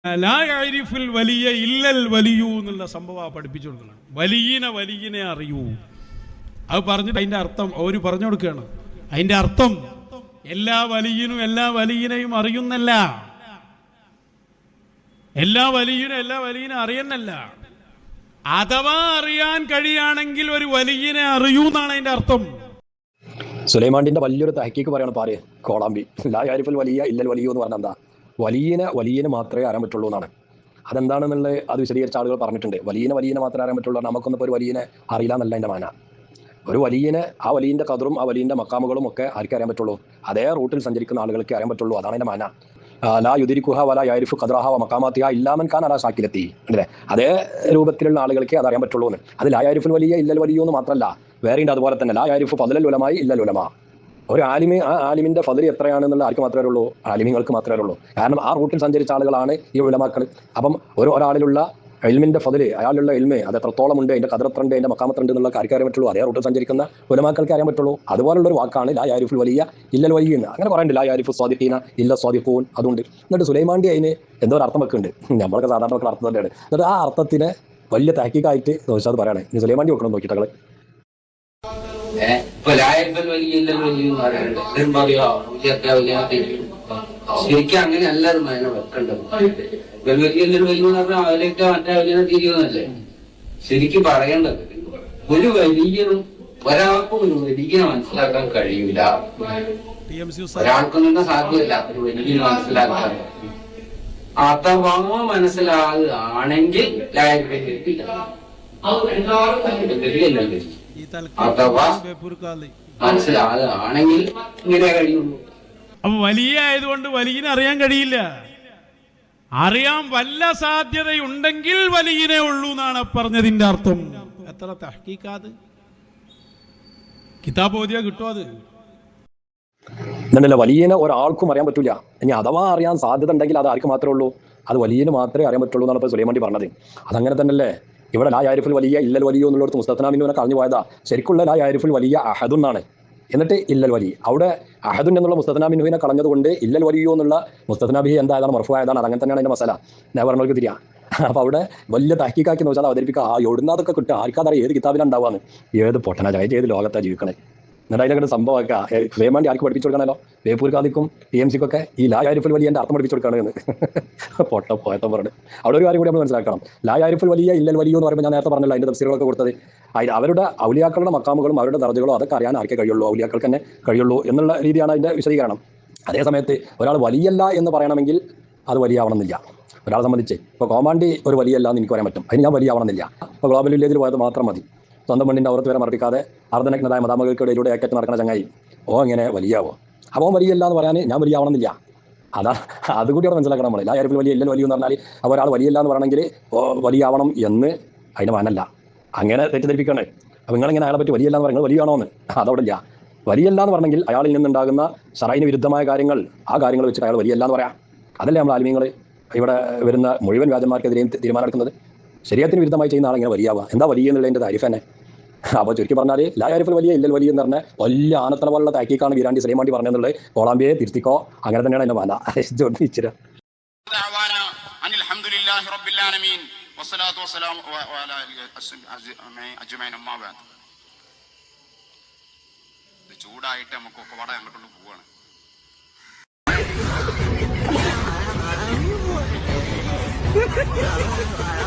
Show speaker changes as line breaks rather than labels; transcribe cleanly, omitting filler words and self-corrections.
ലാ യഅരിഫുൽ വലിയ ഇല്ലൽ വലിയു എന്നുള്ള സംഭവം പഠിപ്പിച്ചു കൊടുക്കണം. വലിയനെ അറിയൂ. അത് പറഞ്ഞിട്ട് അതിൻ്റെ അർത്ഥം അവർ പറഞ്ഞു കൊടുക്കുകയാണ്. അതിൻ്റെ അർത്ഥം എല്ലാ വലിയനും എല്ലാ വലിയനെയും അറിയുന്നല്ല, എല്ലാ വലിയനും അറിയുന്നല്ല. അഥവാ അറിയാൻ കഴിയുകയാണെങ്കിൽ ഒരു വലിയനെ അറിയൂ എന്നാണ് അതിൻ്റെ അർത്ഥം.
സുലൈമാനിന്റെ വലിയൊരു തഹക്കീക്ക് പറയണം പാര് കോളാമ്പി. ലാ യഅരിഫുൽ വലിയ ഇല്ലൽ വലിയു എന്ന് പറഞ്ഞാൽ എന്താ? വലിയനെ മാത്രമേ അറിയാൻ പറ്റുള്ളൂ എന്നാണ്. അതെന്താണെന്നുള്ളത് അത് വിശദീകരിച്ച ആളുകൾ പറഞ്ഞിട്ടുണ്ട്. വലിയനെ മാത്രമേ അറിയാൻ പറ്റുള്ളൂ. നമുക്കൊന്നും ഇപ്പോൾ ഒരു വലിയനെ അറിയില്ല എന്നല്ല എൻ്റെ മാന. ഒരു വലിയനെ, ആ വലിയൻ്റെ കദറും ആ വലിയൻ്റെ മക്കാമുകളും ഒക്കെ ആർക്കും അറിയാൻ പറ്റുള്ളൂ? അതേ റൂട്ടിൽ സഞ്ചരിക്കുന്ന ആളുകൾക്ക് അറിയാൻ പറ്റുള്ളൂ. അതാണ് എൻ്റെ മാന. ലാ യുദിരിക്കുഹ വലാ യഅരിഫു ഖദ്റഹ വ മഖാമാത്തിഹ ഇല്ലാ മൻ കാന അലാ ശാക്കിലത്തി. അല്ലേ? അതേ രൂപത്തിലുള്ള ആളുകൾക്ക് അത് അറിയാൻ പറ്റുള്ളൂ എന്ന്. അത് ലാ യഅരിഫുൽ വലിയ ഇല്ലൽ വലിയു എന്ന് മാത്രമല്ല, വേറെയുണ്ട് അതുപോലെ തന്നെ. ലാ യഅരിഫു ഫദ്ലൽ ഉലമായി ഇല്ലൽ ഉലമാ. ഒരു ആലിമ്, ആ ആലിമിന്റെ ഫദ്ൽ എത്രയാണെന്നുള്ള ആർക്ക് മാത്രമേ ഉള്ളൂ? ആലിമിങ്ങൾക്ക് മാത്രമേ ഉള്ളൂ. കാരണം ആ റൂട്ടിൽ സഞ്ചരിച്ച ആളുകളാണ് ഈ ഉലമാക്കൾ. അപ്പം ഒരാളിലുള്ള ഇൽമിന്റെ ഫദ്ൽ, അയാളുള്ള ഇൽമ് അത് എത്രത്തോളം ഉണ്ട്, അതിന്റെ ഖദർ എത്ര ഉണ്ട്, അതിന്റെ മഖാം എത്ര ഉണ്ട് എന്നുള്ള ആർക്കും അറിയാൻ പറ്റുള്ളൂ? അതേ റൂട്ടിൽ സഞ്ചരിക്കുന്ന ഉലമാക്കൾക്ക് അറിയാൻ പറ്റുള്ളൂ. അതുപോലുള്ള ഒരു വാക്കാണ് ലാ യഅരിഫുൽ വലിയ ഇല്ലൽ വലിയ എന്ന്. അങ്ങനെ പറയുന്നുണ്ട്. ലാ യഅരിഫു സ്വാദിഖീന ഇല്ല സ്വാദിഖൂൻ. അതുകൊണ്ട് എന്നിട്ട് സുലൈമാന്റെ അതിന് എന്തോ ഒരു അർത്ഥം വെക്കുന്നുണ്ട്. നമ്മളൊക്കെ സാധാരണ വെക്കുന്ന അർത്ഥം തന്നെയാണ്. എന്നിട്ട് ആ അർത്ഥത്തിന് വലിയ തഹക്കീക്കായിട്ട് ചോദിച്ചാൽ അത് പറയണേ. ഇനി സുലൈമാന്റെ വെക്കണം നോക്കിയിട്ടങ്ങൾ.
ശരിക്കും അങ്ങനെയല്ല അത് മന വെക്കേണ്ടത്. വലിയ പറഞ്ഞാൽ അതിലേക്ക് മറ്റേ വലിയ തിരിയുന്നല്ലേ ശരിക്കും പറയേണ്ടത്. ഒരു വലിയനും ഒരാൾക്കും ഒരു വലിയ മനസ്സിലാക്കാൻ കഴിയില്ല. ഒരാൾക്കും തന്നെ സാധ്യമല്ല ഒരു വലിയ മനസ്സിലാക്കാൻ. അഥവാ മനസ്സിലാകുകയാണെങ്കിൽ അഥവാ മനസ്സിലാകുകയാണെങ്കിൽ ഇങ്ങനെ കഴിയുള്ളൂ.
അപ്പൊ വലിയ ആയതുകൊണ്ട് വലിയനെ അറിയാൻ കഴിയില്ല. അറിയാൻ വല്ല സാധ്യതയുണ്ടെങ്കിൽ വലിയനെ ഉള്ളൂ എന്നാണ് പറഞ്ഞതിന്റെ അർത്ഥം. എത്ര തഹ്കീക്കാത് കിതാബ് ഓതിയാ കിട്ടും. അത്
എന്നല്ല, വലിയനെ ഒരാൾക്കും അറിയാൻ പറ്റൂല. ഇനി അഥവാ അറിയാൻ സാധ്യത ഉണ്ടെങ്കിൽ അത് ആർക്ക് മാത്രമേ ഉള്ളൂ? അത് വലിയന് മാത്രമേ അറിയാൻ പറ്റുള്ളൂ എന്നാണ് ഇപ്പോൾ സുലൈമാൻ പറഞ്ഞത്. അതങ്ങനെ തന്നെയല്ലേ ഇവിടെ ലാ യഅരിഫുൽ വലിയ ഇല്ലൽ വലിയ എന്നുള്ളടത്ത് മുസ്തത്നാ മിൻഹുവിനെ കളഞ്ഞു പോയതാ. ശരിക്കുള്ള ലാ യഅരിഫുൽ വലിയ അഹദുൻ എന്നാണ്. എന്നിട്ട് ഇല്ലൽ വലി, അവിടെ അഹദുൻ എന്നുള്ള മുസ്തത്നാ മിൻഹുവിനെ കളഞ്ഞതുകൊണ്ട് ഇല്ലൽ വലിയോ എന്നുള്ള മുസ്തത്നാ ബിഹി എന്തായതാണ്? മർഫൂആയതാണ്. അതങ്ങനെ തന്നെയാണ് അതിന്റെ മസാല. ഞാൻ പറഞ്ഞവർക്ക് തിരിയാ. അപ്പോൾ അവിടെ വലിയ തഹ്കീക്കാക്കി നോച്ചാൽ അവതരിപ്പിക്കുക. ആ എവിടുന്നതൊക്കെ കിട്ടുക ആർക്കതറിയാം? ഏത് കിതാബിലാണ് ഉണ്ടാവാന്ന്? ഏത് പൊട്ടനാ ചായ ഏത് ലോകത്താണ് ജീവിക്കണേ? എന്നിട്ട് അതിനൊക്കെ സംഭവമൊക്കെ സുലൈമാൻ ആർക്ക് പഠിപ്പിച്ചു കൊടുക്കണമല്ലോ? ബേപ്പൂർ ഖാദിക്കും TMCക്കൊക്കെ ഈ ലാ യഅരിഫുൽ വലിയന്റെ അർത്ഥം പഠിപ്പിച്ചു കൊടുക്കുകയാണ് എന്ന് പോയത്തം പറഞ്ഞു. അവിടെ ഒരു കാര്യം കൂടി നമ്മൾ മനസ്സിലാക്കണം. ലാ യഅരിഫുൽ വലിയ ഇല്ലൽ വലിയോ എന്ന് പറയുമ്പോൾ ഞാൻ നേരത്തെ പറഞ്ഞല്ലോ അതിന്റെ തഫ്സീറുകളൊക്കെ കൊടുത്തത്. അവരുടെ ഔലിയാക്കളുടെ മക്കാമുകളും അവരുടെ ദർജകളോ അതൊക്കെ അറിയാൻ ആർക്കേ കഴിയുള്ളൂ? ഔലിയാക്കൾക്ക് തന്നെ കഴിയുള്ളൂ എന്നുള്ള രീതിയാണ് അതിന്റെ വിശദീകരണം. അതേ സമയത്ത് ഒരാൾ വലിയല്ല എന്ന് പറയണമെങ്കിൽ അത് വലിയാവണമെന്നില്ല. ഒരാളെ സംബന്ധിച്ച് ഇപ്പോൾ കോമാണ്ടി ഒരു വലിയല്ല എന്ന് എനിക്ക് പറയാൻ പറ്റും. അതിന് ഞാൻ വലിയാവണമെന്നില്ല. ഇപ്പോൾ ഗ്ലോബൽ വില്ലേജിൽ പോയത് മാത്രം മതി. സ്വന്തം പെണ്ണിൻ്റെ അവർത്ത് വരെ മറപ്പിക്കാതെ അർദ്ധനഗ്നതായ മതാമകൾക്കിടയിലൂടെ ഏക്കറ്റ് നടക്കുന്ന ചങ്ങായി ഇങ്ങനെ വലിയാവോ? അപ്പോൾ വലിയല്ല എന്ന് പറയാൻ ഞാൻ വലിയാവണമെന്നില്ല. അതുകൂടി അവിടെ മനസ്സിലാക്കണം നമ്മൾ. ലാ യഅരിഫുൽ വലിയ ഇല്ലൽ വലിയ എന്ന് പറഞ്ഞാൽ അപ്പോൾ ഒരാൾ വലിയല്ല എന്ന് പറയണമെങ്കിൽ വലിയാവണം എന്ന് അതിൻ്റെ മാനല്ല. അങ്ങനെ തെറ്റിദ്ധരിപ്പിക്കണേ. അപ്പോൾ നിങ്ങളിങ്ങനെ അയാളെ പറ്റി വലിയല്ല എന്ന് പറയുന്നത് വലിയാണോ എന്ന്? അതവിടെ ഇല്ല. വലിയല്ല എന്ന് പറഞ്ഞെങ്കിൽ അയാളിൽ നിന്നുണ്ടാകുന്ന ശറഈന് വിരുദ്ധമായ കാര്യങ്ങൾ, ആ കാര്യങ്ങൾ വെച്ചിട്ട് അയാൾ വലിയല്ല എന്ന് പറയാം. അതല്ലേ നമ്മൾ ആലിമീങ്ങൾ ഇവിടെ വരുന്ന മുഴുവൻ വ്യാജന്മാർക്കെതിരെയും തീരുമാനമെടുക്കുന്നത്? ശരീഅത്തിന് വിരുദ്ധമായി ചെയ്യുന്ന ആളിങ്ങനെ വലിയാവുക. എന്താ വലിയ എന്നുള്ളതിൻ്റെ താരിഫ് തന്നെ. അപ്പോൾ ചുരുക്കി പറഞ്ഞാൽ ലാ യഅരിഫുൽ വലിയ ഇല്ലൽ വലിയ എന്ന് പറഞ്ഞാൽ വലിയ ആനത്തല പോലുള്ള തഹ്കീക്കാണ് വീരാണ്ടി സുലൈമാൻ പറഞ്ഞെന്നുള്ളത്. കോളാമ്പിയെ തിരുത്തിക്കോ. അങ്ങനെ തന്നെയാണ് എൻ്റെ മാല. ഇച്ചിരി
ചൂടായിട്ട് നമുക്കൊക്കെ വട അങ്ങോട്ടുള്ള പോവാണ്.
Ha ha ha ha!